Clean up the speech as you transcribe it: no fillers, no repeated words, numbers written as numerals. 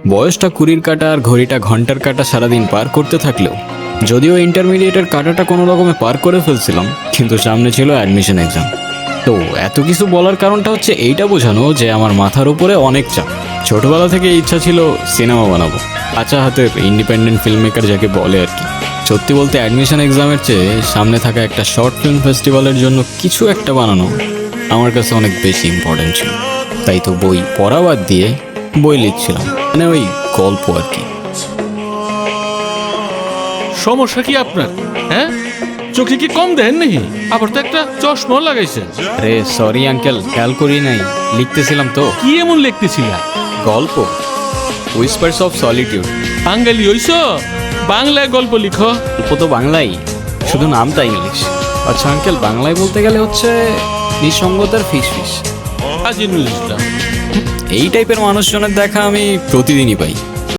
বয়সটা কুড়ির কাটা আর ঘড়িটা ঘন্টার কাটা সারাদিন পার করতে থাকলেও যদিও ইন্টারমিডিয়েটের কাটাটা কোনো রকমে পার করে ফেলছিলাম, কিন্তু সামনে ছিল অ্যাডমিশন এক্সাম। তো এত কিছু বলার কারণটা হচ্ছে এইটা বোঝানো যে আমার মাথার উপরে অনেক চাপ। ছোটবেলা থেকে ইচ্ছা ছিল সিনেমা বানাবো, আচ্ছা হাতে ইন্ডিপেন্ডেন্ট ফিল্ম মেকার যাকে বলে আর কি। সত্যি বলতে অ্যাডমিশন এক্সামের চেয়ে সামনে থাকা একটা শর্ট ফিল্ম ফেস্টিভ্যালের জন্য কিছু একটা বানানো আমার কাছে অনেক বেশি ইম্পর্টেন্ট ছিল। তাই তো বই পড়া বাদ দিয়ে বই লিখছিলাম, মানে ওই গল্প আর কি। সমস্যা কি আপনার? হ্যাঁ, চোখে কি কম দেন নাকি? আবার তো একটা চশমা লাগাইছেন। আরে সরি আঙ্কেল, খেয়াল করি নাই, লিখতেছিলাম তো। কি এমন লিখতেছিলা? গল্প, হুইসপার্স অফ সলিটিউড। বাঙালি হইছো, বাংলায় গল্প লিখো। গল্প তো বাংলাই, শুধু নামটা ইংলিশ। আচ্ছা আঙ্কেল, বাংলায় বলতে গেলে হচ্ছে নিঃসঙ্গতার ফিসফিস। কাজী নজরুল ইসলাম। এই টাইপের মানুষজনের দেখা আমি প্রতিদিনই পাই।